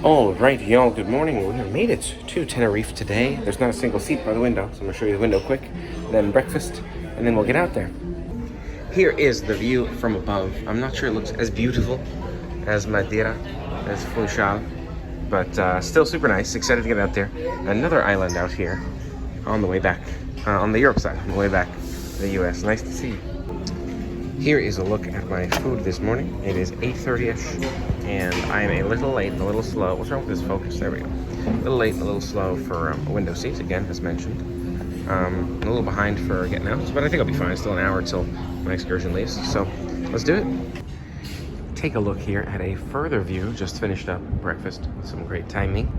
All right, y'all, good morning. We have made it to Tenerife today. There's not a single seat by the window, so I'm gonna show you the window quick, then breakfast, and then we'll get out there. Here is the view from above. I'm not sure it looks as beautiful as Madeira, as Funchal, but still super nice. Excited to get out there. Another island out here on the way back, on the Europe side, on the way back to the US. Nice to see you. Here is a look at my food this morning. It is 8:30ish, and I am a little late and a little slow. What's wrong with this focus? There we go. A little late and a little slow for a window seat, again, as mentioned. A little behind for getting out, but I think I'll be fine. Still an hour till my excursion leaves, so let's do it. Take a look here at a further view. Just finished up breakfast with some great timing,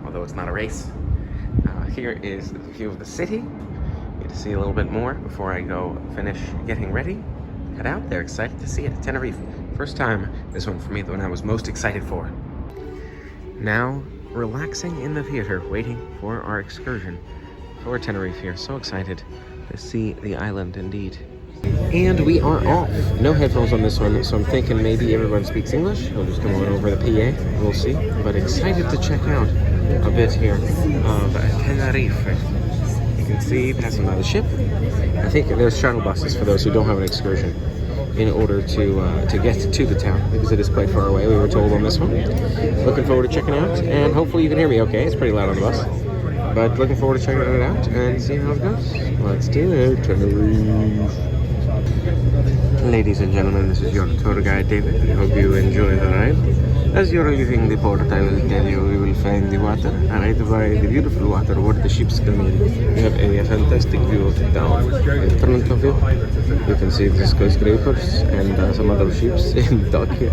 although it's not a race. Here is the view of the city. Get to see a little bit more before I go finish getting ready. Head out there, excited to see it. Tenerife, first time, this one for me, the one I was most excited for. Now, relaxing in the theater, waiting for our excursion for Tenerife here. So excited to see the island indeed. And we are off. No headphones on this one, so I'm thinking maybe everyone speaks English. We'll just come on over the PA, we'll see. But excited to check out a bit here of Tenerife. You can see passing by the ship. I think there's shuttle buses for those who don't have an excursion in order to get to the town, because it is quite far away, we were told on this one. Looking forward to checking it out, and hopefully you can hear me okay. It's pretty loud on the bus, but looking forward to checking it out and seeing how it goes. Let's do it. Tenerife. Ladies and gentlemen, this is your tour guide David. I hope you enjoy the ride. As you're leaving the port, I will tell you we will find the water, right by the beautiful water where the ships come in. We have a fantastic view of the town in front of you. You can see the skyscrapers and some other ships in dock here.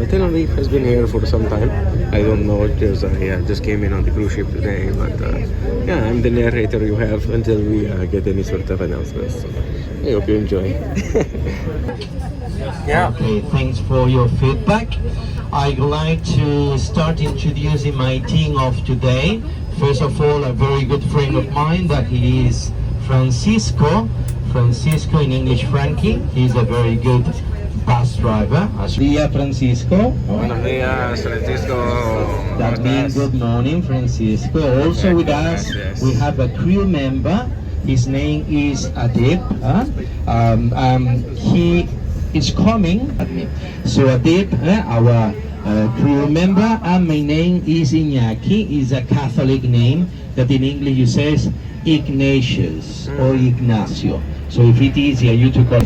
Tenerife has been here for some time. I don't know it because I just came in on the cruise ship today, but yeah, I'm the narrator you have until we get any sort of announcements. So I hope you enjoy. Yeah. Okay, thanks for your feedback. I'd like to start introducing my team of today. First of all, a very good friend of mine, that he is Francisco. Francisco, in English, Frankie. He's a very good bus driver. Dia Francisco. Buenos días, Francisco. That means good morning, Francisco. Also with us, we have a crew member. His name is Adib. He is coming. So Adib, our crew member, and my name is Iñaki. Is a Catholic name that in English you says Ignatius or Ignacio. So if it is easier you to call.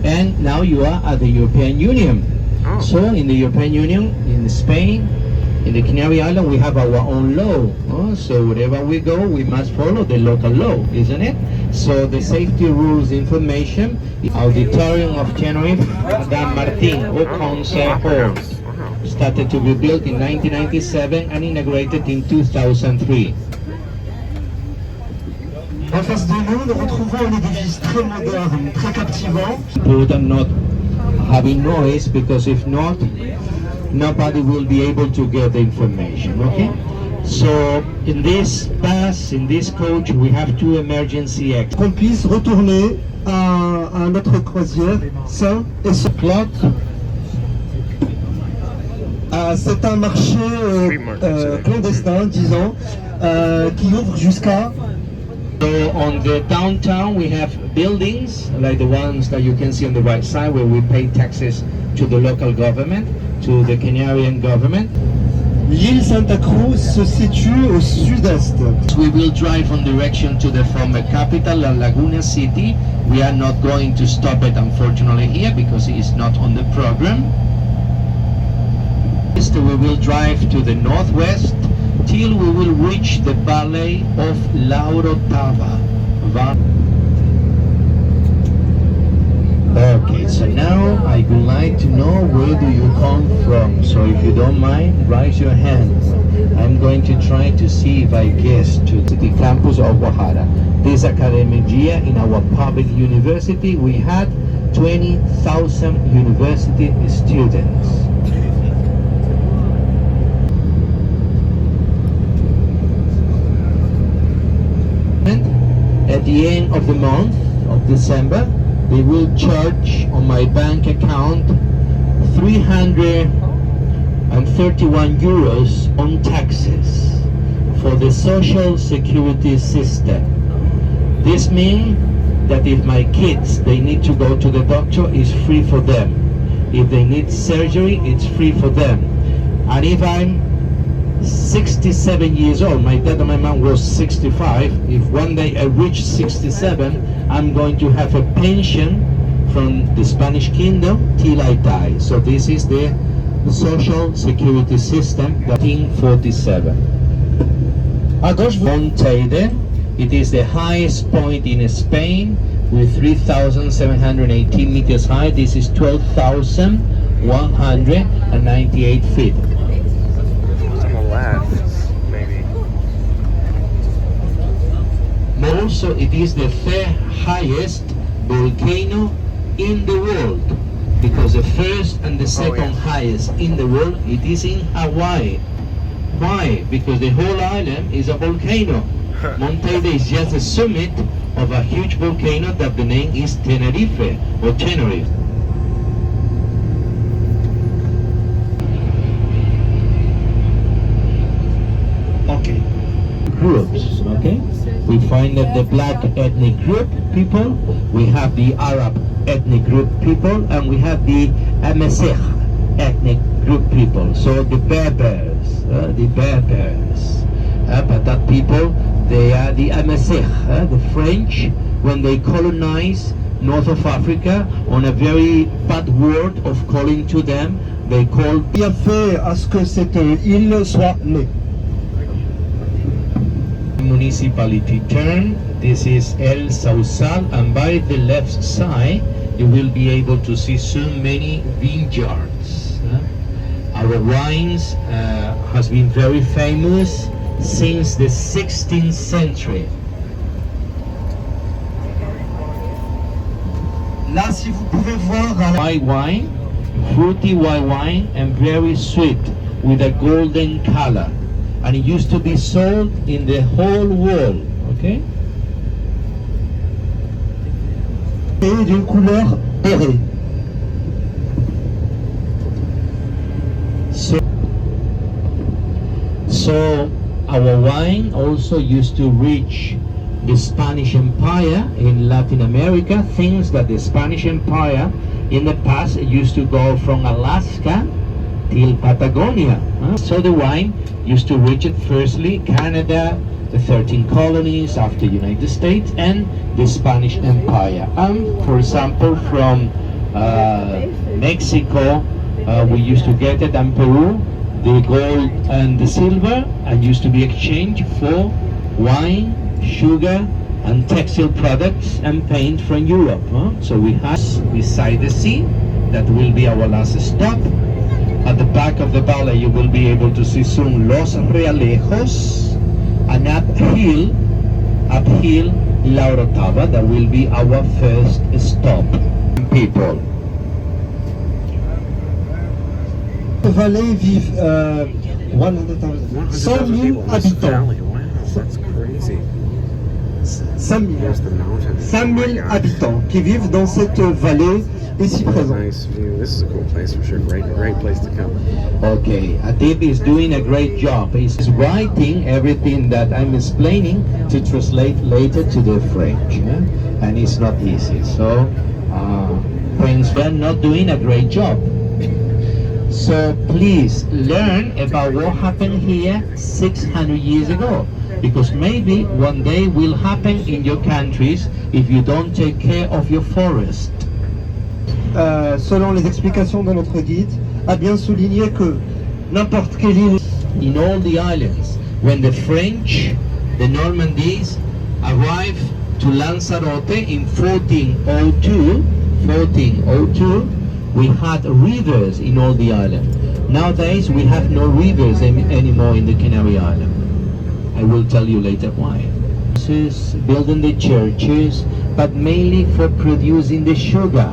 And now you are at the European Union. Oh. So in the European Union, in Spain, in the Canary Islands, we have our own law. So wherever we go, we must follow the local law, isn't it? So the safety rules information, the Auditorium of Tenerife, San Martin, or Consejo, started to be built in 1997 and inaugurated in 2003. En face de nous, nous retrouvons un édifice très moderne, très captivant. Important not having noise, because if not, nobody will be able to get the information, okay? So in this bus, in this coach, we have two emergency exits. Qu'on puisse retourner à notre croisière sain et sauf. Clock. C'est un marché clandestin, disons, qui ouvre jusqu'à. So on the downtown we have buildings like the ones that you can see on the right side, where we pay taxes to the local government, to the Canarian government. L'île Santa Cruz se situe au sud-est. We will drive on direction to the former capital, La Laguna City. We are not going to stop it, unfortunately, here because it is not on the program. We will drive to the northwest till we will reach the valley of La Orotava. Okay, so now I would like to know where do you come from. So if you don't mind, raise your hand. I'm going to try to see if I guess to the campus of Guajara. This academic year in our public university, we had 20,000 university students. At the end of the month of December, they will charge on my bank account 300 and 31 euros on taxes for the social security system. This means that if my kids, they need to go to the doctor, it's free for them. If they need surgery, it's free for them. And if I'm 67 years old, my dad and my mom was 65, if one day I reach 67, I'm going to have a pension from the Spanish Kingdom till I die. So this is the social security system, 1947. Monteide, it is the highest point in Spain with 3,718 meters high. This is 12,198 feet. On the left, maybe. Also, it is the third highest volcano in the world, because the first and the second highest in the world, it is in Hawaii. Why? Because the whole island is a volcano. Monteide is just the summit of a huge volcano that the name is Tenerife or Tenerife. Okay. Groups, okay? We find that the black ethnic group people, we have the Arab ethnic group people, and we have the MSC ethnic group people. So the Berbers, but that people, they are the MSC, the French, when they colonize north of Africa, on a very bad word of calling to them, they call. Qui a fait à ce que cette île soit née? Municipality turn. This is El Sausal, and by the left side you will be able to see so many vineyards. Our wines has been very famous since the 16th century. Là, si vous pouvez voir White wine, fruity white wine, and very sweet with a golden color. And it used to be sold in the whole world, okay? et d'une couleur dorée. So our wine also used to reach the Spanish Empire in Latin America, things that the Spanish Empire in the past used to go from Alaska till Patagonia. So the wine used to reach it firstly Canada, the 13 colonies after United States, and the Spanish Empire. For example, from Mexico, we used to get it, and Peru, the gold and the silver, and used to be exchanged for wine, sugar, and textile products and paint from Europe. So we have beside the sea, that will be our last stop. At the back of the valley you will be able to see soon Los Realejos, and uphill La Orotava, that will be our first stop. People. La vallée vivent 100 000 habitants. Wow, that's crazy. 5 Here's the mountain. 000 habitants qui vivent dans cette vallée ici présente. Nice view. This is a cool place for sure. Great place to come. Okay, Adib is doing a great job. He's writing everything that I'm explaining to translate later to the French, and it's not easy. So, Prince Ben not doing a great job. So please learn about what happened here 600 years ago, because maybe one day will happen in your countries if you don't take care of your forest. Selon les explications de notre guide, a bien souligné que n'importe quelle île. In all the islands, when the French, the Normandies, arrived to Lanzarote in 1402, we had rivers in all the island. Nowadays we have no rivers anymore in the Canary Island. I will tell you later why. Building the churches, but mainly for producing the sugar.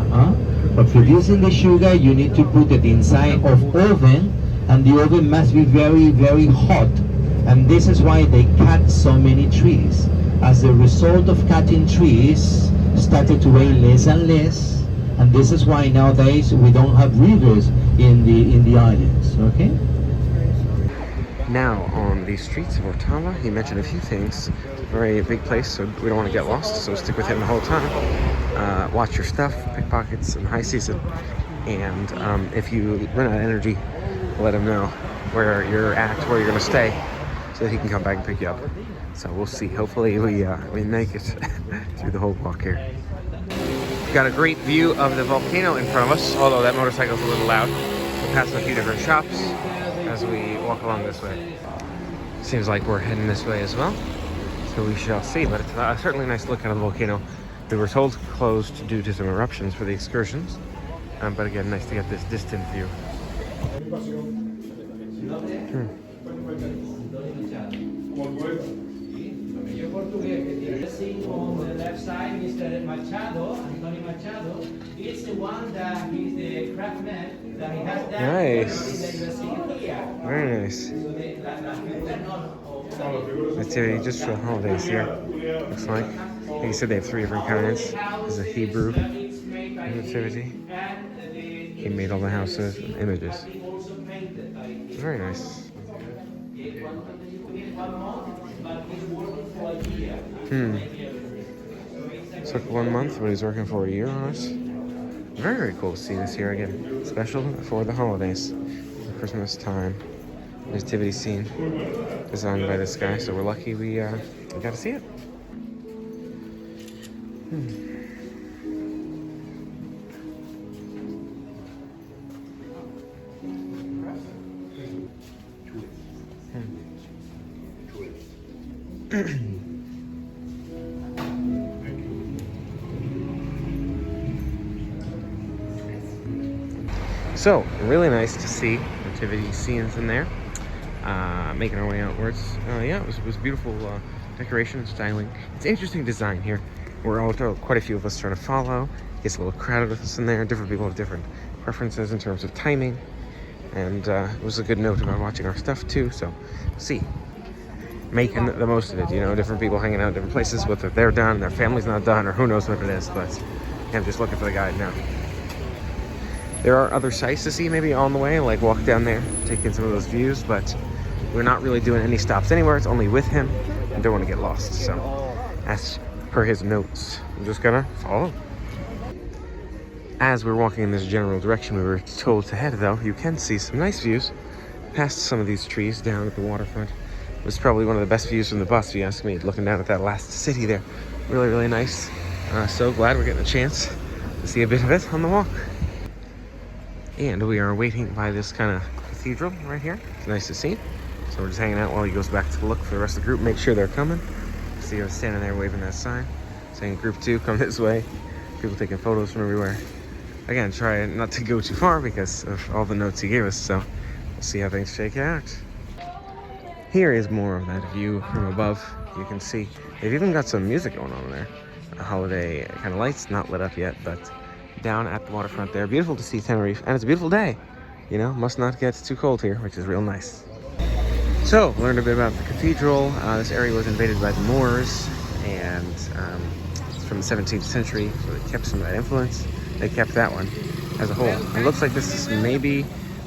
For producing the sugar, you need to put it inside of oven, and the oven must be very, very hot. And this is why they cut so many trees. As a result of cutting trees, started to rain less and less. And this is why nowadays we don't have rivers in the islands. Okay. Now on the streets of Orotava, he mentioned a few things. Very big place, so we don't want to get lost, so stick with him the whole time. Watch your stuff, pickpockets in high season, and if you run out of energy, let him know where you're at, where you're going to stay, so that he can come back and pick you up. So we'll see. Hopefully we make it through the whole walk here. Got a great view of the volcano in front of us, although that motorcycle's a little loud. We'll pass a few different shops as we walk along this way. Seems like we're heading this way as well, so we shall see. But it's certainly a nice look at the volcano. We were told closed due to some eruptions for the excursions, but again, nice to get this distant view. On the left side, Mr. Machado, Antonio Machado, is the one that he's the craftsman that he has that. Nice. Very nice. Activity just for the holidays here. Looks like. I think he said they have 3 different kinds. There's a Hebrew nativity. He made all the houses and images. Very nice. Took 1 month, but he's working for a year on us. Very, very cool to see this here again. Special for the holidays, the Christmas time. Nativity scene designed by this guy, so we're lucky we got to see it. So, really nice to see nativity scenes in there. Making our way outwards. Yeah, it was beautiful decoration and styling. It's interesting design here. We're all quite a few of us trying to follow. It's a little crowded with us in there. Different people have different preferences in terms of timing. And it was a good note about watching our stuff too. So, see. Making the most of it, you know, different people hanging out in different places, whether they're done, their family's not done, or who knows what it is, but yeah, I'm just looking for the guide now. There are other sites to see maybe on the way, like walk down there, take in some of those views, but we're not really doing any stops anywhere. It's only with him, and don't want to get lost. So, as per his notes, I'm just gonna follow. As we're walking in this general direction we were told to head, though, you can see some nice views past some of these trees down at the waterfront. It was probably one of the best views from the bus, if you ask me, looking down at that last city there. Really, really nice. So glad we're getting a chance to see a bit of it on the walk. And we are waiting by this kind of cathedral right here. It's nice to see. So we're just hanging out while he goes back to look for the rest of the group, make sure they're coming. See us standing there waving that sign, saying group 2, come this way. People taking photos from everywhere. Again, try not to go too far because of all the notes he gave us, so we'll see how things shake out. Here is more of that view from above. You can see they've even got some music going on there. Holiday kind of lights, not lit up yet, but down at the waterfront there. Beautiful to see Tenerife, and it's a beautiful day. You know, must not get too cold here, which is real nice. So, learned a bit about the cathedral. This area was invaded by the Moors, and it's from the 17th century, so they kept some of that influence. They kept that one as a whole. It looks like this is maybe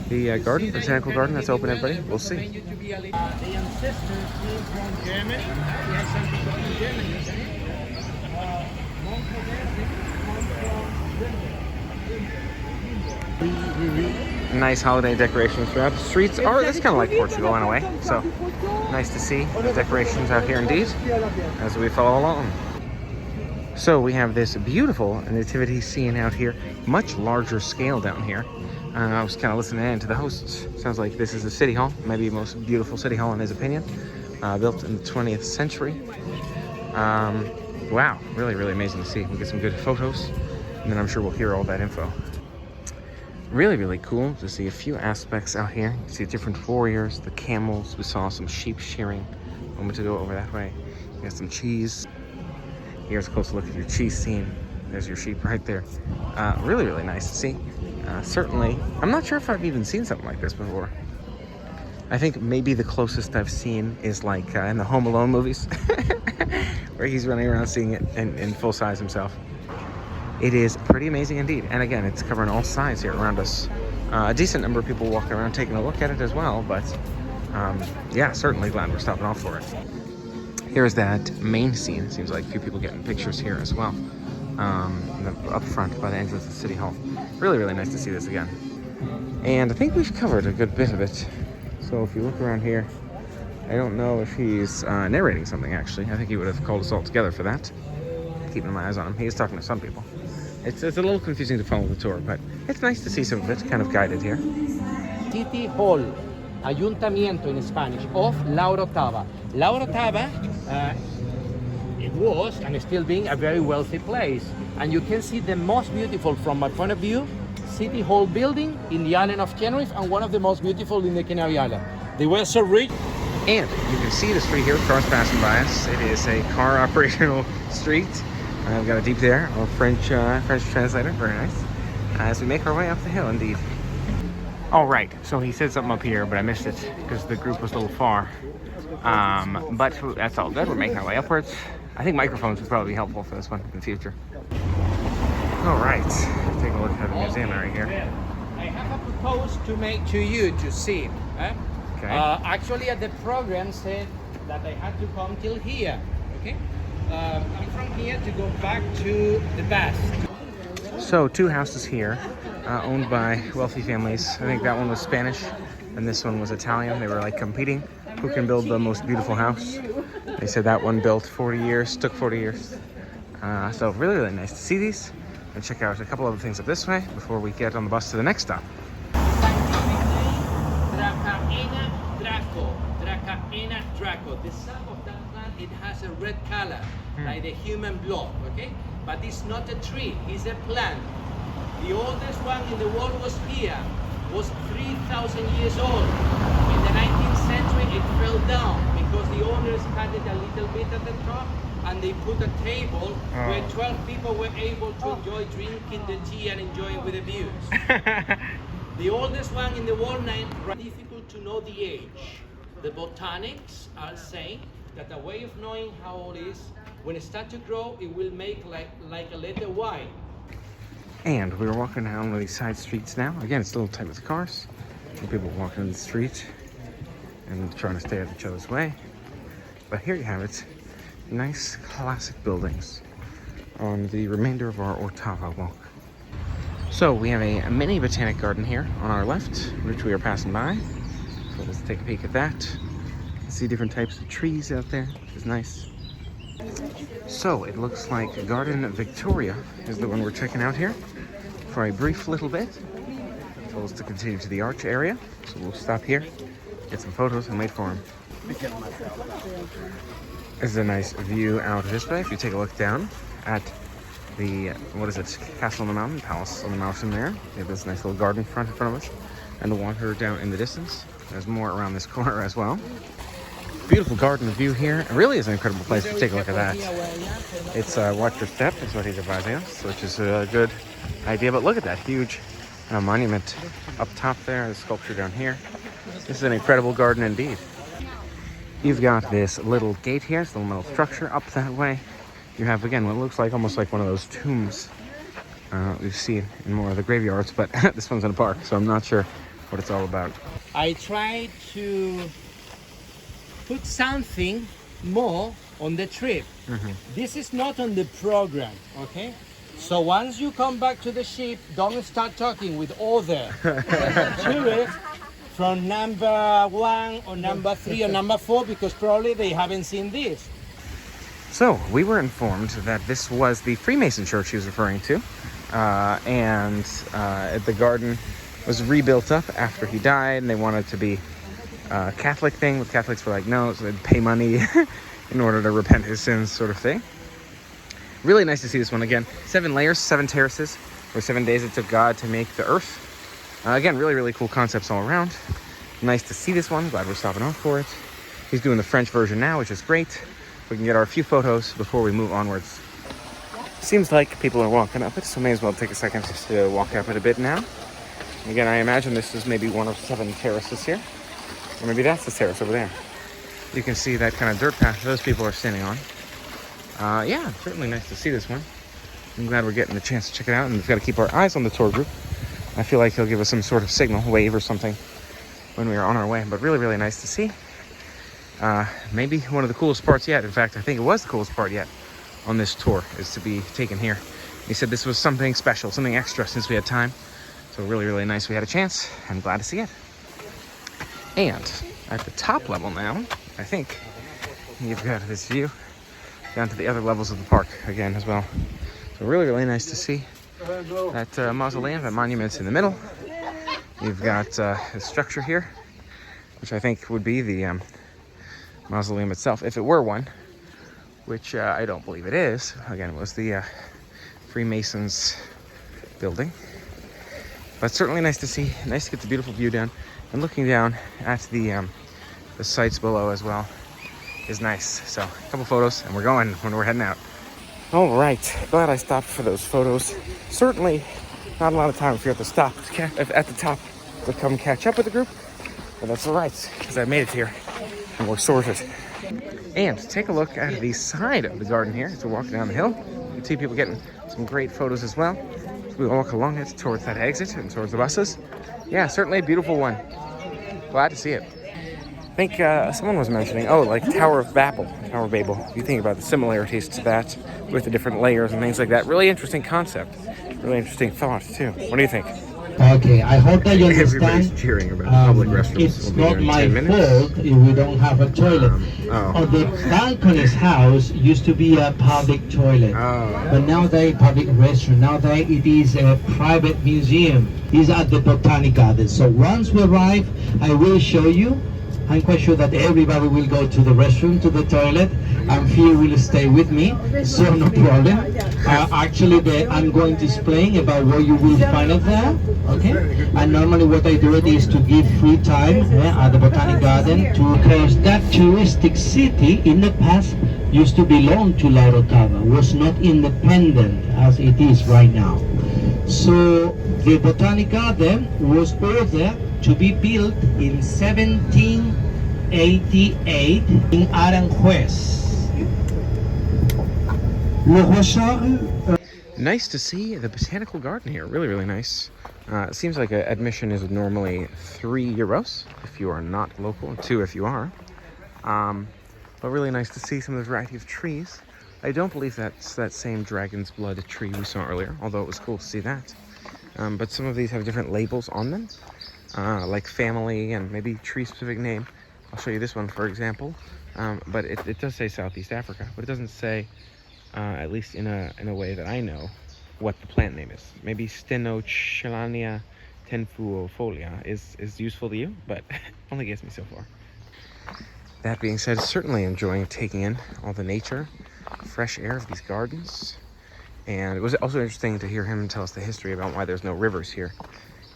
the garden, Botanical garden, that's open, everybody. We'll see. The ancestors came from Germany. We have some people from Germany. Nice holiday decorations throughout the streets. It's kind of like Portugal in a way. So nice to see the decorations out here indeed as we follow along. So we have this beautiful nativity scene out here, much larger scale down here. I was kind of listening in to the hosts. Sounds like this is a city hall, maybe the most beautiful city hall in his opinion, built in the 20th century. Wow, really, really amazing to see. We'll get some good photos, and then I'm sure we'll hear all that info. Really, really cool to see a few aspects out here. You see different warriors, the camels. We saw some sheep shearing a moment ago over that way. We got some cheese. Here's a close look at your cheese scene. There's your sheep right there. Really, really nice to see. Certainly, I'm not sure if I've even seen something like this before. I think maybe the closest I've seen is like in the Home Alone movies, where he's running around seeing it in full size himself. It is pretty amazing indeed. And again, it's covering all sides here around us. A decent number of people walking around taking a look at it as well, but yeah, certainly glad we're stopping off for it. Here's that main scene. Seems like a few people getting pictures here as well. Up front by the entrance of City Hall. Really, really nice to see this again. And I think we've covered a good bit of it. So if you look around here, I don't know if he's narrating something actually. I think he would have called us all together for that. Keeping my eyes on him. He is talking to some people. It's a little confusing to follow the tour, but it's nice to see some of it kind of guided here. City Hall, Ayuntamiento in Spanish, of La Orotava. La Orotava, it was and is still being a very wealthy place. And you can see the most beautiful, from my point of view, City Hall building in the island of Tenerife, and one of the most beautiful in the Canary Island. They were so rich. And you can see the street here, cars passing by us. It is a car operational street. I've got a deep there, a French translator, very nice. As we make our way up the hill, indeed. All right, so he said something up here, but I missed it because the group was a little far. But that's all good. We're making our way upwards. I think microphones would probably be helpful for this one in the future. All right, take a look at the museum right here. I have a proposal to make to you to see. Okay. Actually, the program said that I had to come till here. Okay. And from here to go back to the past. So 2 houses here, owned by wealthy families. I think that one was Spanish, and this one was Italian. They were like competing. Who can build the most beautiful house? They said that one built 40 years, took 40 years. So really, really nice to see these. And check out a couple other things up this way before we get on the bus to the next stop. Draco. The sap of that plant, it has a red color, like the human blood, okay? But it's not a tree, it's a plant. The oldest one in the world was here, was 3,000 years old. In the 19th century, it fell down because the owners cut it a little bit at the top, and they put a table where 12 people were able to enjoy drinking the tea and enjoying with the views. The oldest one in the world, difficult to know the age. The botanics are saying that a way of knowing how old it is, when it starts to grow, it will make like a letter Y. And we're walking down one of these side streets now. Again, it's a little tight with the cars. People walking in the street and trying to stay out of each other's way. But here you have it. Nice classic buildings on the remainder of our Orotava walk. So we have a mini botanic garden here on our left, which we are passing by. So let's take a peek at that. See different types of trees out there, which is nice. So it looks like Garden Victoria is the one we're checking out here for a brief little bit. Told us to continue to the arch area, so we'll stop here, get some photos, and wait for him. This is a nice view out this way. If you take a look down at the, what is it, Castle on the Mountain, Palace on the Mountain there. We have this nice little garden front in front of us, and the water down in the distance. There's more around this corner as well. Beautiful garden view here. It really is an incredible place. Take a look at that. It's watch your step is what he's advising us, which is a good idea. But look at that huge monument up top there, the sculpture down here. This is an incredible garden indeed. You've got this little gate here, this little metal structure up that way. You have, again, what looks like almost like one of those tombs we've seen in more of the graveyards, but this one's in a park, so I'm not sure what it's all about. I tried to put something more on the trip. This is not on the program, okay? So once you come back to the ship, don't start talking with other tourists from number 1 or number 3 or number 4, because probably they haven't seen this. So we were informed that this was the Freemason church he was referring to, and the garden was rebuilt up after he died, and they wanted it to be a Catholic thing. But Catholics were like, no, so they'd pay money in order to repent his sins, sort of thing. Really nice to see this one again. 7 layers, 7 terraces, for 7 days it took God to make the earth. Again, really, really cool concepts all around. Nice to see this one. Glad we're stopping off for it. He's doing the French version now, which is great. We can get our few photos before we move onwards. Seems like people are walking up it, so may as well take a second just to walk up it a bit now. And again, I imagine this is maybe one of 7 terraces here. Or maybe that's the terrace over there. You can see that kind of dirt path those people are standing on. Yeah, certainly nice to see this one. I'm glad we're getting the chance to check it out, and we've got to keep our eyes on the tour group I feel like he'll give us some sort of signal, wave or something when we are on our way. But really, really nice to see. Maybe one of the coolest parts yet. In fact, I think it was the coolest part yet on this tour is to be taken here. He said this was something special, something extra since we had time. So really, really nice we had a chance. I'm glad to see it. And at the top level now, I think you've got this view down to the other levels of the park again as well. So really, really nice to see that mausoleum, that monument's in the middle. You've got a structure here, which I think would be the mausoleum itself, if it were one, which I don't believe it is. Again, it was the Freemasons building. But certainly nice to see, nice to get the beautiful view down. And looking down at the sites below as well is nice. So a couple photos and we're going when we're heading out. All right, glad I stopped for those photos. Certainly not a lot of time if you're at the top to come catch up with the group, but that's all right because I made it here and we're sorted. And take a look at the side of the garden here as we're walking down the hill. You can see people getting some great photos as well. So we walk along it towards that exit and towards the buses. Yeah, certainly a beautiful one. Glad to see it. I think someone was mentioning, like Tower of Babel. You think about the similarities to that with the different layers and things like that. Really interesting concept. Really interesting thought, too. What do you think? Okay, I hope that you understand. Everybody's cheering about public restrooms. It's not my fault if we don't have a toilet. The balcony's house used to be a public toilet, but now they public restroom. Now it is a private museum. It's at the Botanical Garden. So once we arrive, I will show you. I'm quite sure that everybody will go to the restroom, to the toilet, and Phil will stay with me, so no problem. Actually, I'm going to explain about what you will find out there, okay? And normally what I do it is to give free time at the Botanical Garden because that touristic city in the past used to belong to Orotava, was not independent as it is right now. So the Botanical Garden was ordered to be built in 1788 in Aranjuez. Nice to see the Botanical Garden here. Really, really nice. It seems like admission is normally €3 if you are not local, and 2 if you are. But really nice to see some of the variety of trees. I don't believe that's that same dragon's blood tree we saw earlier, although it was cool to see that. But some of these have different labels on them. Like family and maybe tree-specific name. I'll show you this one, for example. But it does say Southeast Africa, but it doesn't say, at least in a way that I know, what the plant name is. Maybe Stenochelania tenfuofolia is useful to you, but only gets me so far. That being said, certainly enjoying taking in all the nature, fresh air of these gardens. And it was also interesting to hear him tell us the history about why there's no rivers here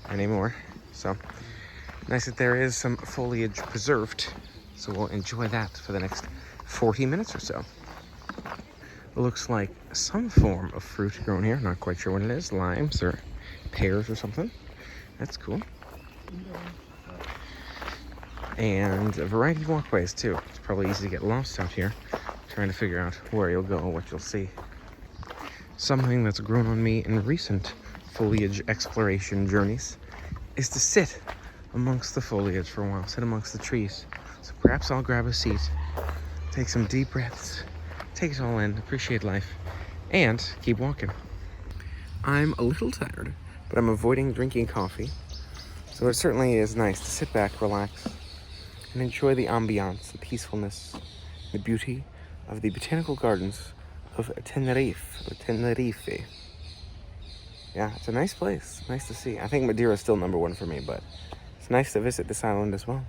anymore. So nice that there is some foliage preserved. So we'll enjoy that for the next 40 minutes or so. It looks like some form of fruit grown here. Not quite sure what it is. Limes or pears or something. That's cool. And a variety of walkways too. It's probably easy to get lost out here, trying to figure out where you'll go, what you'll see. Something that's grown on me in recent foliage exploration journeys is to sit amongst the foliage for a while, sit amongst the trees. So perhaps I'll grab a seat, take some deep breaths, take it all in, appreciate life, and keep walking. I'm a little tired, but I'm avoiding drinking coffee. So it certainly is nice to sit back, relax, and enjoy the ambiance, the peacefulness, the beauty of the Botanical Gardens of Tenerife. Yeah, it's a nice place. Nice to see. I think Madeira is still #1 for me, but it's nice to visit this island as well.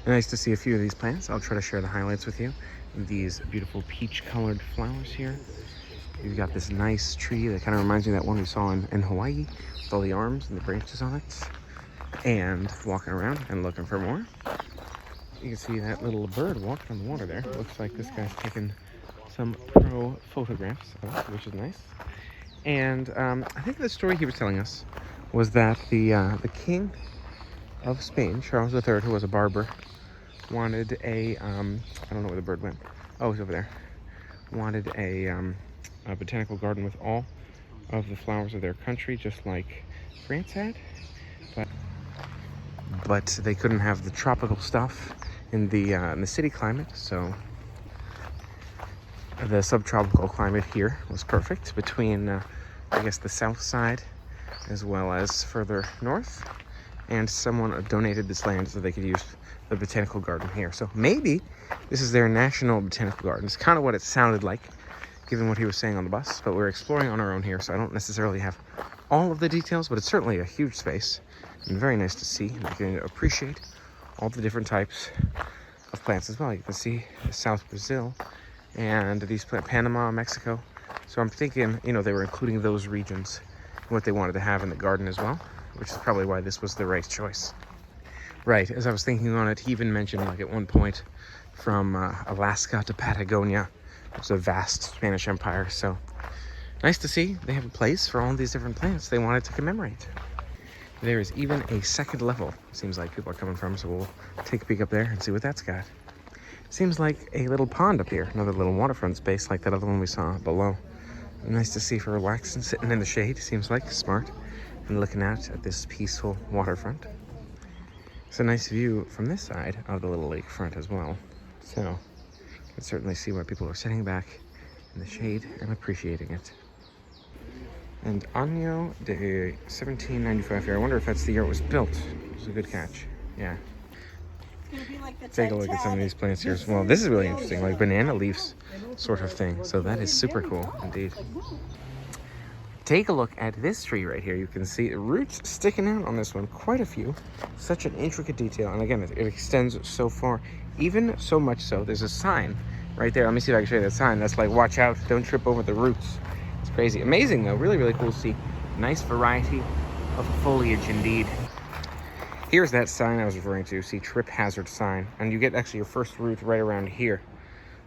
Nice to see a few of these plants. I'll try to share the highlights with you. These beautiful peach-colored flowers here. You've got this nice tree that kind of reminds me of that one we saw in Hawaii with all the arms and the branches on it. And walking around and looking for more. You can see that little bird walking on the water there. Looks like this guy's taking some pro photographs of it, which is nice. And I think the story he was telling us was that the king of Spain, Charles III, who was a barber, wanted a I don't know where the bird went. Oh, he's over there. Wanted a botanical garden with all of the flowers of their country, just like France had, but they couldn't have the tropical stuff in the city climate, so the subtropical climate here was perfect between, I guess, the south side as well as further north. And someone donated this land so they could use the botanical garden here. So maybe this is their national botanical garden. It's kind of what it sounded like, given what he was saying on the bus. But we're exploring on our own here, so I don't necessarily have all of the details, but it's certainly a huge space and very nice to see. And you can appreciate all the different types of plants as well. You can see South Brazil and these plants, Panama, Mexico. So I'm thinking, you know, they were including those regions, what they wanted to have in the garden as well, which is probably why this was the right choice. Right, as I was thinking on it, he even mentioned, like, at one point from Alaska to Patagonia. It's a vast Spanish empire, so nice to see they have a place for all these different plants they wanted to commemorate. There is even a second level, seems like people are coming from, so we'll take a peek up there and see what that's got. Seems like a little pond up here, another little waterfront space like that other one we saw below. Nice to see for relaxing, sitting in the shade, seems like smart. And looking out at this peaceful waterfront. It's a nice view from this side of the little lakefront as well. So you can certainly see where people are sitting back in the shade and appreciating it. And Año de 1795 here. I wonder if that's the year it was built. It's a good catch. Yeah. Take a look at some of these plants here as well. This is really interesting, like banana leaves sort of thing. So that is super cool indeed. Take a look at this tree right here. You can see the roots sticking out on this one, quite a few. Such an intricate detail, and again, it extends so far, even so much so there's a sign right there. Let me see if I can show you that sign. That's like, watch out, don't trip over the roots. It's crazy. Amazing though, really, really cool to see. Nice variety of foliage indeed. Here's that sign I was referring to. See, trip hazard sign, and you get actually your first root right around here.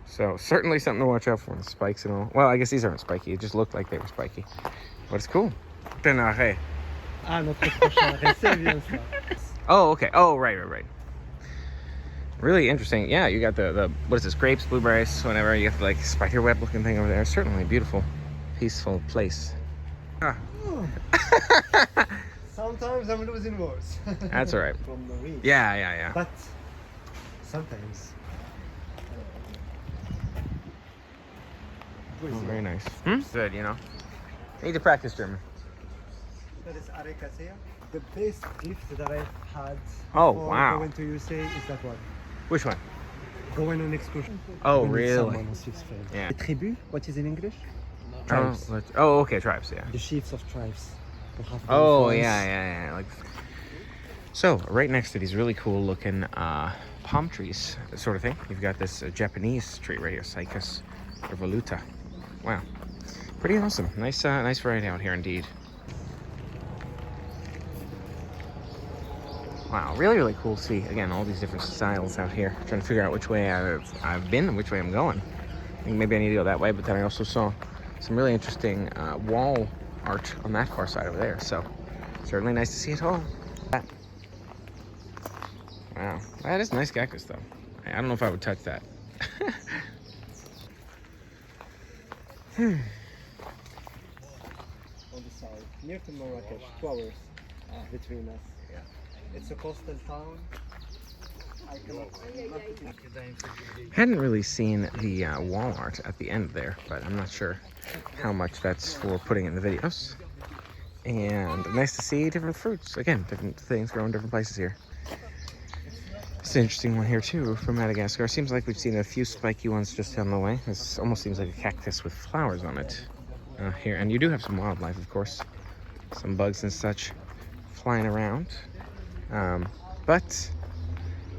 So certainly something to watch out for. The spikes and all. Well, I guess these aren't spiky. It just looked like they were spiky. But it's cool. Tenerife. Ah, notre prochain arrêt, c'est bien ça. Oh, okay. Oh, right. Really interesting. Yeah, you got the what is this? Grapes, blueberries, whatever. You got the like spider web looking thing over there. Certainly a beautiful, peaceful place. Ah. Sometimes I'm losing words. That's all right. From the reef. Yeah. But sometimes. Oh, very nice. Good, you know. Need to practice German. That is Arecacea. The best gift that I've had Oh, for wow. going to USA is that one. Which one? Going on excursion. Oh, When it's really? someone on Swiss Feld. Yeah. The tribu, what is in English? Tribes. Oh, okay, tribes, yeah. The chiefs of tribes. They have Oh, those yeah. Like, so, right next to these really cool looking palm trees, sort of thing, you've got this Japanese tree right here, Cycas revoluta. Wow. Pretty awesome. Nice variety out here indeed. Wow, really, really cool to see. Again, all these different styles out here. Trying to figure out which way I've been and which way I'm going. I think maybe I need to go that way, but then I also saw some really interesting wall art on that far side over there. So, certainly nice to see it all. Wow, that is a nice cactus though. I don't know if I would touch that. on the south, near to Marrakesh, 2 hours between us. Yeah. It's a coastal town. I cannot. Hadn't really seen the wall art at the end there, but I'm not sure how much that's for putting in the videos. And nice to see different fruits. Again, different things grow in different places here. It's an interesting one here too from Madagascar. Seems like we've seen a few spiky ones just down the way. This almost seems like a cactus with flowers on it here. And you do have some wildlife, of course. Some bugs and such flying around. But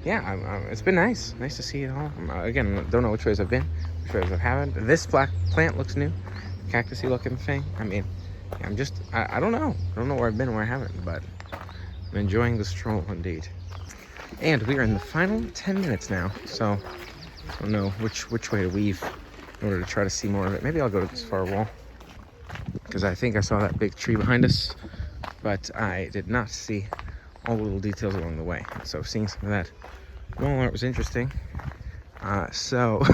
yeah, it's been nice. Nice to see it all. Again, don't know which ways I've been, which ways I haven't. This black plant looks new. Cactusy looking thing. I mean, I don't know. I don't know where I've been and where I haven't, but I'm enjoying the stroll indeed. And we are in the final 10 minutes now, so I don't know which way to weave in order to try to see more of it. Maybe I'll go to this far wall, because I think I saw that big tree behind us, but I did not see all the little details along the way. So seeing some of that wall art was interesting. So,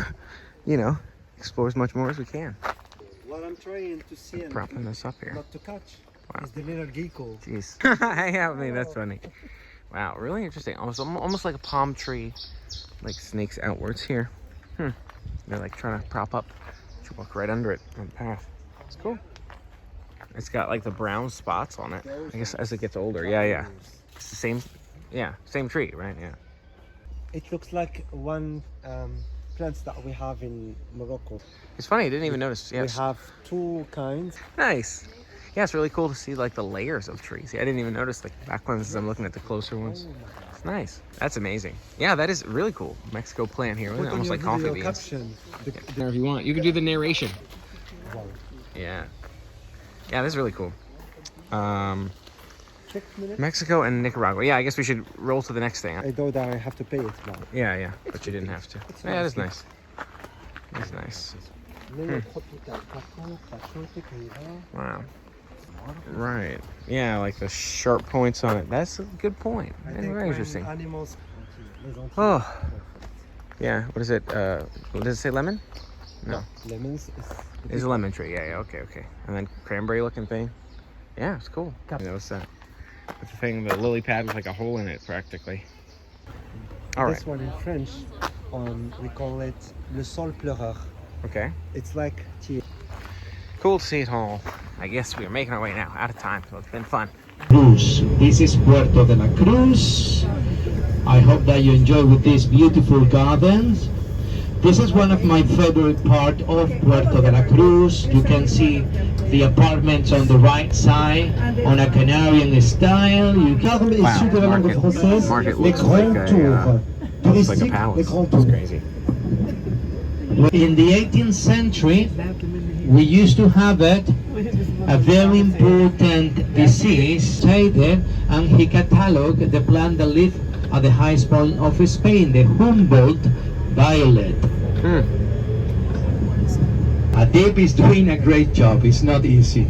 you know, explore as much more as we can. What I'm trying to see and Propping this up here. not to catch. Wow. It's the little gecko. Jeez. Hang out with me. That's funny. Wow, really interesting. Almost like a palm tree, like snakes outwards here. They're like trying to prop up. You walk right under it on the path. It's cool. It's got like the brown spots on it. I guess as it gets older. Yeah. It's the same. Yeah, same tree, right? Yeah. It looks like one plants that we have in Morocco. It's funny. I didn't even notice. Yes. We have two kinds. Nice. Yeah, it's really cool to see like the layers of trees. Yeah, I didn't even notice like the back ones as I'm looking at the closer ones. It's nice. That's amazing. Yeah, that is really cool. Mexico plant here. Isn't it? Almost like coffee beans. Caption. There, if you want, you can do the narration. Wow. Yeah. Yeah, this is really cool. 6 minutes. Mexico and Nicaragua. Yeah, I guess we should roll to the next thing. I know that I have to pay it now. Yeah, but you didn't have to. Yeah, that is nice. That's nice. Wow. Right. Yeah, like the sharp points on it. That's a good point. Very interesting. Animals. Oh. Yeah, what is it? Does it say lemon? No. Lemons It's a lemon tree. Yeah, okay. And then cranberry looking thing. Yeah, it's cool. What's that? It's a thing, the lily pad with like a hole in it practically. All right. This one in French, we call it le sol pleureur. Okay. It's like tea. Cool to see it all. I guess we are making our way now, out of time, so it's been fun. Cruz. This is Puerto de la Cruz. I hope that you enjoy with these beautiful gardens. This is one of my favorite part of Puerto de la Cruz. You can see the apartments on the right side on a Canarian style. You Carme issu de la langue française, les grands tours. Looks like a palace. Les grands It's tours. crazy. In the 18th century, we used to have it, a very important disease, stated, and he cataloged the plant that lived at the highest point of Spain, the Humboldt violet. Adib is doing a great job. It's not easy.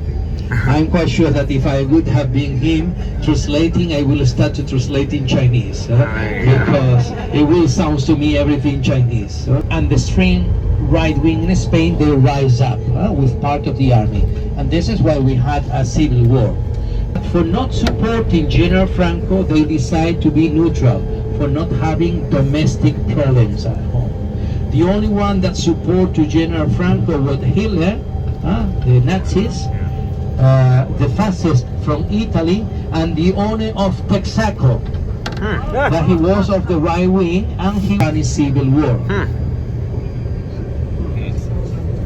I'm quite sure that if I would have been him translating, I will start to translate in Chinese, because it will sound to me everything Chinese. And the extreme right wing in Spain, they rise up with part of the army, and this is why we had a civil war. For not supporting General Franco, they decide to be neutral, for not having domestic problems at home. The only one that supported General Franco was Hitler, the Nazis, the fascist from Italy, and the owner of Texaco, that he was of the right wing, and he ran a civil war.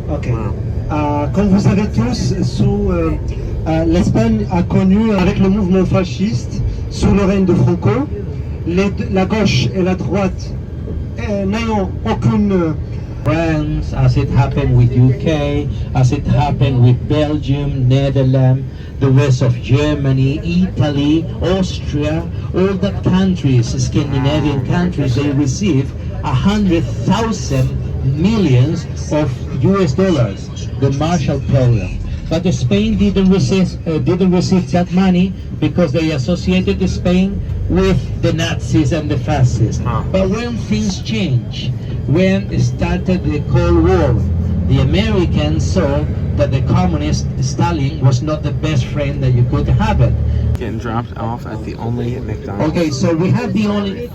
Ok. Comme vous savez tous, l'Espagne a connu, avec le mouvement fasciste, sous le règne de Franco, la gauche et la droite n'ayant aucune... France, as it happened with UK, as it happened with Belgium, Netherlands, the rest of Germany, Italy, Austria, all the countries, Scandinavian countries, they receive 100,000 millions of US dollars, the Marshall Program. But Spain didn't receive that money because they associated Spain with the Nazis and the fascists. But when things changed, when started the Cold War, the Americans saw that the communist Stalin was not the best friend that you could have it. Getting dropped off at the only McDonald's. Okay, so we have the only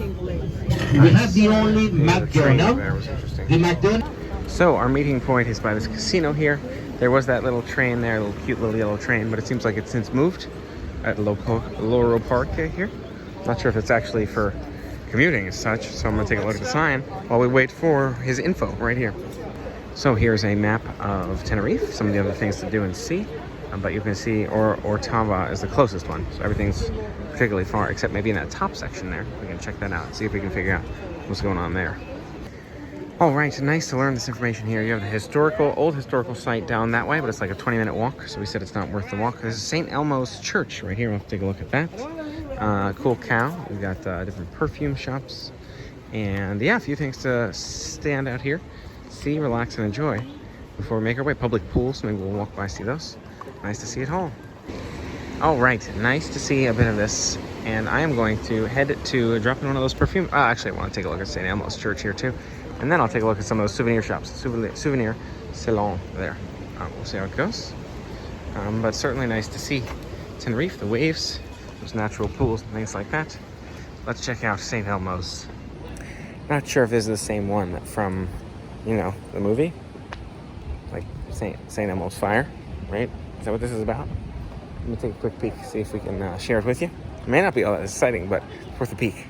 McDonald's. The McDonald's. So our meeting point is by this casino here. There was that little train there, a little cute little yellow train, but it seems like it's since moved at Loro Park here. Not sure if it's actually for commuting as such, so I'm gonna take a look at the sign while we wait for his info right here. So here's a map of Tenerife, some of the other things to do and see, but you can see Orotava is the closest one, so everything's particularly far, except maybe in that top section there. We can check that out, see if we can figure out what's going on there. All right, nice to learn this information here. You have the old historical site down that way, but it's like a 20-minute walk, so we said it's not worth the walk. This is St. Elmo's Church right here. We'll have to take a look at that. Cool cow. We've got different perfume shops. And yeah, a few things to stand out here, see, relax, and enjoy before we make our way. Public pools, maybe we'll walk by, see those. Nice to see it all. All right, nice to see a bit of this. And I am going to head to drop in one of those perfume. Actually, I want to take a look at St. Elmo's Church here too. And then I'll take a look at some of those souvenir shops, souvenir salon there. We'll see how it goes. But certainly nice to see Tenerife, the waves, there's natural pools and things like that. Let's check out St. Elmo's. Not sure if this is the same one from, you know, the movie. Like St. Elmo's Fire, right? Is that what this is about? Let me take a quick peek, see if we can share it with you. It may not be all that exciting, but it's worth a peek.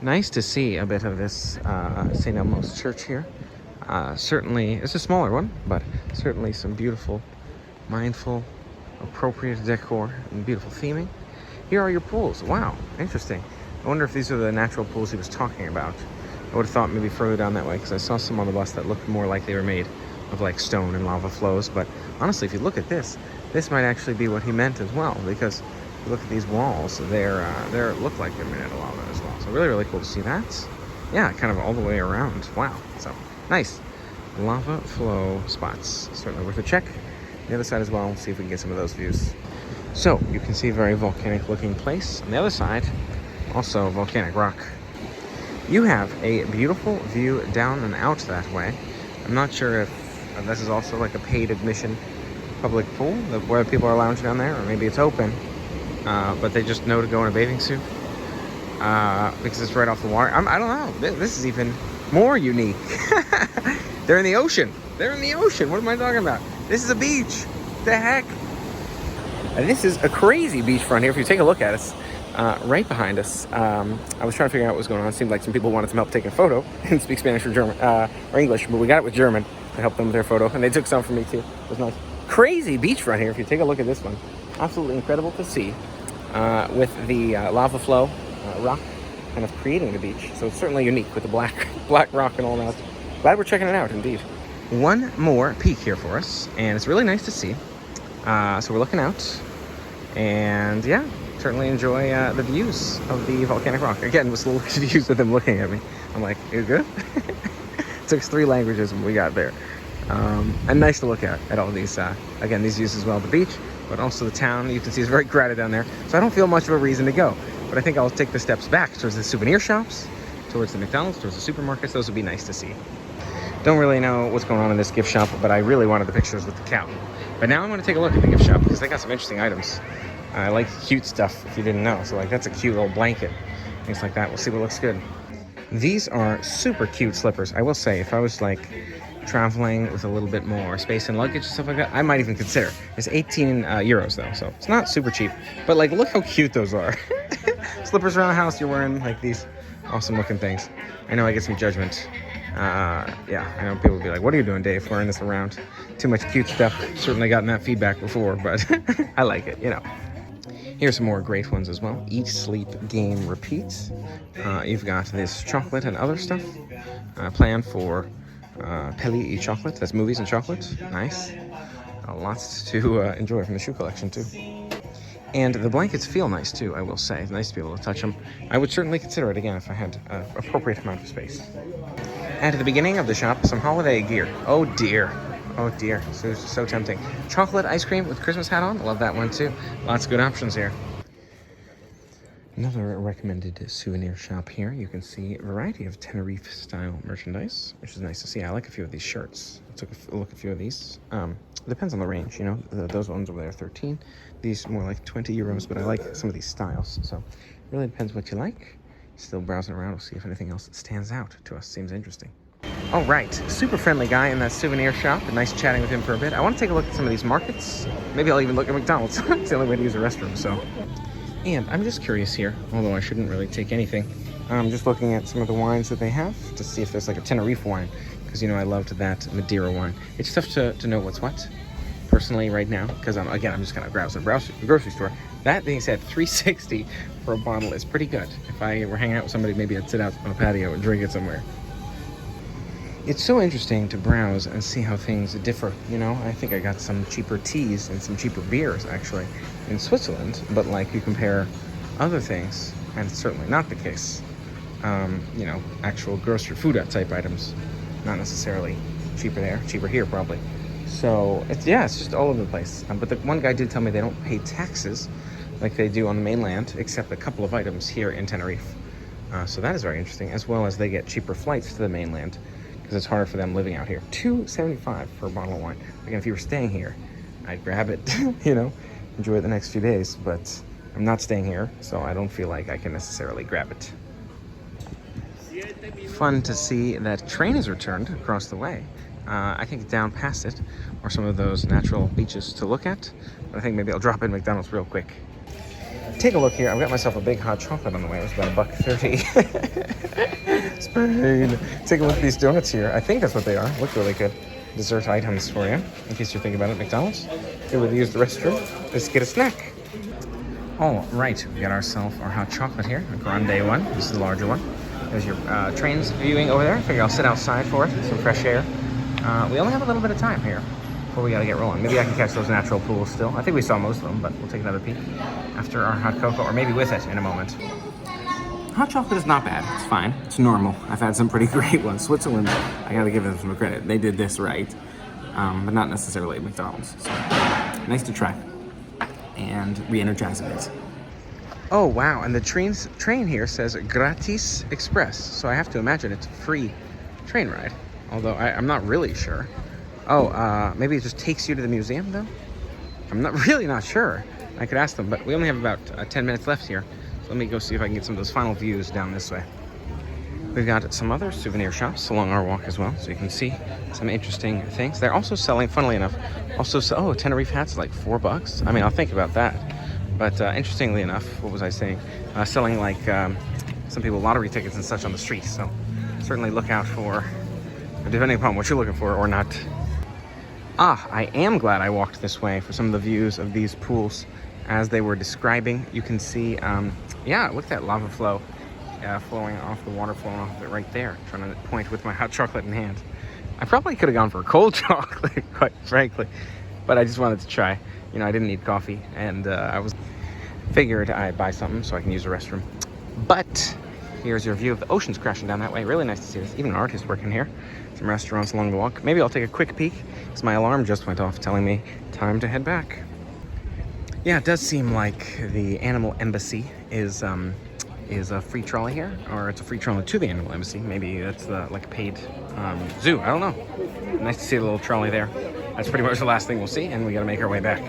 Nice to see a bit of this St. Elmo's Church here. Certainly, it's a smaller one, but certainly some beautiful, mindful, appropriate decor and beautiful theming. Here are your pools. Wow, interesting. I wonder if these are the natural pools he was talking about. I would have thought maybe further down that way, because I saw some on the bus that looked more like they were made of like stone and lava flows. But honestly, if you look at this might actually be what he meant as well, because if you look at these walls, they look like they're made out of lava as well. So really, really cool to see that. Yeah, kind of all the way around. Wow. So nice. Lava flow spots. Certainly worth a check. The other side as well. See if we can get some of those views. So you can see a very volcanic looking place. On the other side, also volcanic rock. You have a beautiful view down and out that way. I'm not sure if this is also like a paid admission public pool where people are lounging down there, or maybe it's open, but they just know to go in a bathing suit because it's right off the water. I don't know. This is even more unique. They're in the ocean. They're in the ocean. What am I talking about? This is a beach. The heck? And this is a crazy beachfront here. If you take a look at us, right behind us, I was trying to figure out what was going on. It seemed like some people wanted some help taking a photo and speak Spanish or German or English, but we got it with German to help them with their photo, and they took some for me too. It was nice. Crazy beachfront here. If you take a look at this one, absolutely incredible to see with the lava flow rock kind of creating the beach. So it's certainly unique with the black rock and all that. Glad we're checking it out, indeed. One more peek here for us, and it's really nice to see. So we're looking out, and yeah, certainly enjoy the views of the volcanic rock. Again, was a little confused with them looking at me. I'm like, you good? It took us 3 languages when we got there. And nice to look at all these, again, these views as well, the beach, but also the town. You can see it's very crowded down there, so I don't feel much of a reason to go. But I think I'll take the steps back towards the souvenir shops, towards the McDonald's, towards the supermarkets. Those would be nice to see. Don't really know what's going on in this gift shop, but I really wanted the pictures with the cow. But now I'm going to take a look at the gift shop because they got some interesting items. I like cute stuff, if you didn't know. So like that's a cute little blanket, things like that. We'll see what looks good. These are super cute slippers. I will say, if I was like traveling with a little bit more space and luggage and stuff like that, I might even consider. It's 18 euros though, so it's not super cheap. But like, look how cute those are. Slippers around the house, you're wearing like these awesome looking things. I know I get some judgment. Yeah, I know people will be like, what are you doing, Dave, wearing this around? Too much cute stuff. Certainly gotten that feedback before, but I like it, you know. Here's some more great ones as well. Eat, sleep, game, repeat. You've got this chocolate and other stuff. Plan for Peli y chocolate. That's movies and chocolate. Nice. Lots to enjoy from the shoe collection too. And the blankets feel nice too, I will say. It's nice to be able to touch them. I would certainly consider it again if I had an appropriate amount of space. At the beginning of the shop, some holiday gear. Oh dear. Oh dear. So tempting. Chocolate ice cream with Christmas hat on. Love that one too. Lots of good options here. Another recommended souvenir shop here. You can see a variety of Tenerife style merchandise, which is nice to see. I like a few of these shirts. I took a look at a few of these. Depends on the range, you know. Those ones over there are 13. These more like 20 euros, but I like some of these styles. So it really depends what you like. Still browsing around. We'll see if anything else stands out to us. Seems interesting. All right, super friendly guy in that souvenir shop. Nice chatting with him for a bit. I want to take a look at some of these markets. Maybe I'll even look at McDonald's. It's the only way to use a restroom, so. And I'm just curious here, although I shouldn't really take anything. I'm just looking at some of the wines that they have to see if there's like a Tenerife wine, because, you know, I loved that Madeira wine. It's tough to know what's what, personally, right now, because I'm just kind of browsing the grocery store. That being said, $3.60 for a bottle is pretty good. If I were hanging out with somebody, maybe I'd sit out on a patio and drink it somewhere. It's so interesting to browse and see how things differ, you know? I think I got some cheaper teas and some cheaper beers, actually, in Switzerland. But, like, you compare other things, and it's certainly not the case. You know, actual grocery food type items, not necessarily cheaper there, cheaper here probably. So it's just all over the place. But the one guy did tell me they don't pay taxes like they do on the mainland, except a couple of items here in Tenerife. So that is very interesting, as well as they get cheaper flights to the mainland because it's harder for them living out here. $2.75 for a bottle of wine. Again, if you were staying here, I'd grab it, you know, enjoy it the next few days, but I'm not staying here, so I don't feel like I can necessarily grab it. Fun to see that train is returned across the way. I think down past it are some of those natural beaches to look at, but I think maybe I'll drop in McDonald's real quick. Take a look here. I've got myself a big hot chocolate on the way. It was about $1.30. Spain. Take a look at these donuts here. I think that's what they are. Look really good. Dessert items for you, in case you're thinking about it. McDonald's. If you would use the restroom, let's get a snack. All right, we got ourselves our hot chocolate here, a grande one. This is the larger one. There's your trains viewing over there. I figure I'll sit outside for it, some fresh air. We only have a little bit of time here before we gotta get rolling. Maybe I can catch those natural pools still. I think we saw most of them, but we'll take another peek after our hot cocoa, or maybe with it in a moment. Hot chocolate is not bad. It's fine. It's normal. I've had some pretty great ones. Switzerland, I gotta give them some credit. They did this right, but not necessarily at McDonald's. So nice to try and re-energize a bit. Oh wow, and the train here says Gratis Express, so I have to imagine it's a free train ride, although I'm not really sure. Oh, maybe it just takes you to the museum though? I'm really not sure. I could ask them, but we only have about 10 minutes left here. So let me go see if I can get some of those final views down this way. We've got some other souvenir shops along our walk as well, so you can see some interesting things. They're also selling, funnily enough, Tenerife hats like $4. I mean, I'll think about that. But interestingly enough, what was I saying? Selling like some people lottery tickets and such on the street. So certainly look out for, depending upon what you're looking for or not. I am glad I walked this way for some of the views of these pools as they were describing. You can see, look at that lava flow flowing off the water, flowing off of it right there. I'm trying to point with my hot chocolate in hand. I probably could have gone for a cold chocolate, quite frankly, but I just wanted to try. You know, I didn't need coffee, and figured I'd buy something so I can use the restroom. But here's your view of the oceans crashing down that way. Really nice to see this. Even an artist working here. Some restaurants along the walk. Maybe I'll take a quick peek, because my alarm just went off telling me time to head back. Yeah, it does seem like the animal embassy is a free trolley here, or it's a free trolley to the animal embassy. Maybe it's like a paid zoo. I don't know. Nice to see the little trolley there. That's pretty much the last thing we'll see, and we got to make our way back.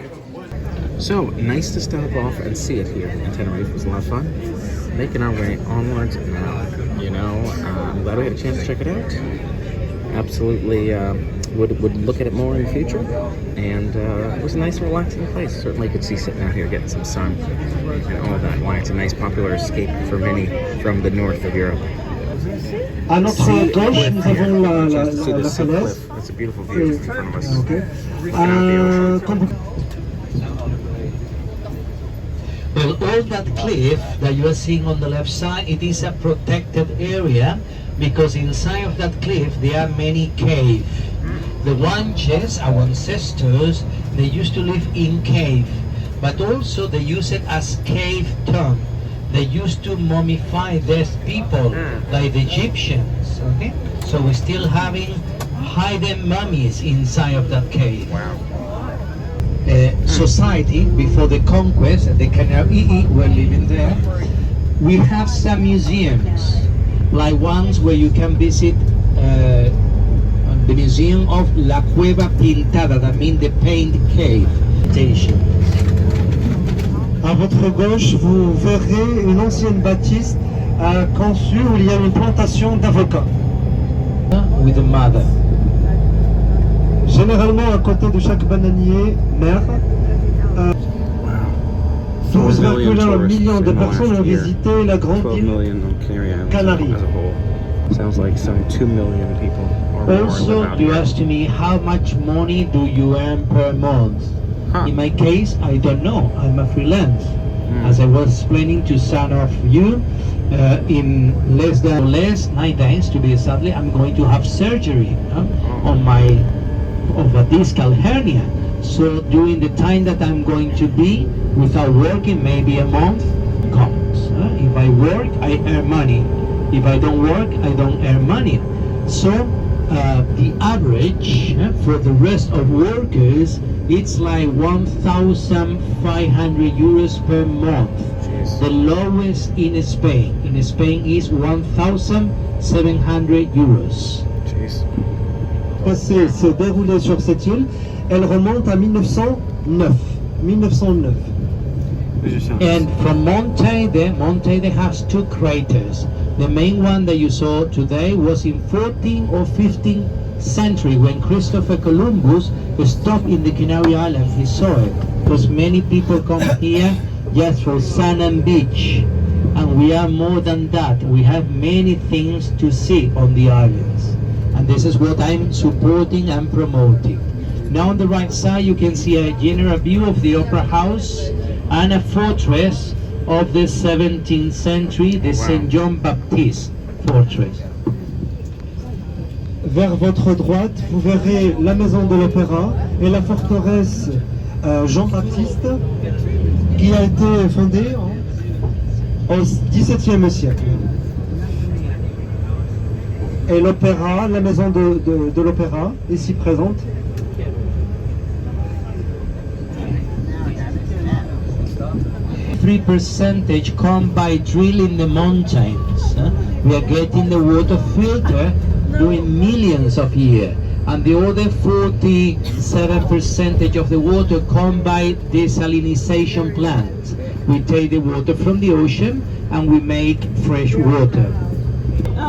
So nice to stop off and see it here in Tenerife. It was a lot of fun. Making our way onwards now. You know, I'm glad we had a chance to check it out. Absolutely would look at it more in the future. And it was a nice, relaxing place. Certainly could see sitting out here getting some sun and all that. Why it's a nice, popular escape for many from the north of Europe. À notre gauche, nous avons la falaise. It's a beautiful view in front of us. Okay. Well, all that cliff that you are seeing on the left side, it is a protected area because inside of that cliff there are many caves. The Wanches, our ancestors, they used to live in cave, but also they use it as cave tomb. They used to mummify dead people, like the Egyptians, okay? So we're still having hidden mummies inside of that cave. Wow. Society, before the conquest, the Canary were living there. We have some museums, like ones where you can visit the museum of La Cueva Pintada, that means the paint cave. À votre gauche, vous verrez une ancienne bâtisse à Conçu où il y a une plantation d'avocats. With the mother. Généralement, à côté de chaque bananier, mère. 12,1 millions de personnes ont visité la grande île Canaries. Sounds like some 2 million people or more Also, live out you here. asked me how much money do you earn per month? In my case, I don't know. I'm a freelance. As I was explaining to some of you, in less 9 days to be exactly, I'm going to have surgery on a discal hernia. So during the time that I'm going to be without working, maybe a month, come. If I work, I earn money. If I don't work, I don't earn money. So the average for the rest of workers, it's like 1,500 euros per month. Jeez. The lowest in Spain. In Spain is 1,700 euros. Jeez. s'est déroulée sur cette île, elle remonte à 1909. 1909. And from Monteide has two craters. The main one that you saw today was in 14th or 15th century when Christopher Columbus stopped in the Canary Islands. He saw it because many people come here just for sun and beach, and we are more than that. We have many things to see on the islands, and this is what I'm supporting and promoting. Now on the right side you can see a general view of the Opera House and a fortress of the 17th century, the St. John Baptist fortress. Vers votre droite, vous verrez la maison de l'Opéra et la forteresse Jean-Baptiste qui a été fondée au XVIIe siècle. Et l'Opéra, la maison de l'Opéra, ici présente. 3% come by drilling the mountains. We are getting the water filter during millions of years, and the other 47% of the water come by desalination plants. We take the water from the ocean and we make fresh water.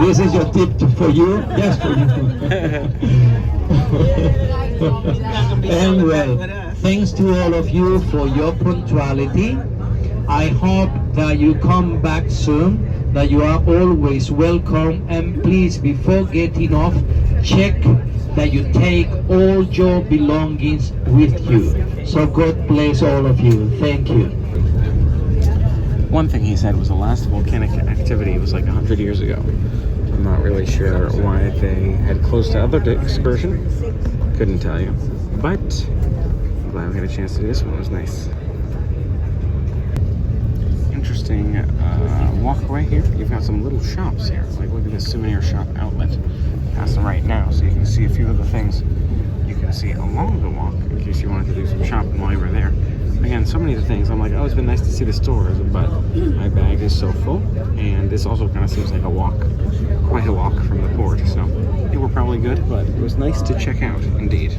This is your tip for you, just for you. Anyway, thanks to all of you for your punctuality. I hope that you come back soon, that you are always welcome, and please, before getting off, check that you take all your belongings with you. So God bless all of you. Thank you. One thing he said was the last volcanic activity was like 100 years ago. I'm not really sure why they had closed the other excursion. Couldn't tell you. But I'm glad we had a chance to do this one. It was nice. Interesting walkway here. You've got some little shops here. Like look at this souvenir shop outlet. Past them right now, so you can see a few of the things you can see along the walk in case you wanted to do some shopping while you were there. Again, so many of the things I'm like, oh, it's been nice to see the stores, but my bag is so full, and this also kind of seems like a walk, quite a walk from the port. So I think we're probably good, but it was nice to check out indeed.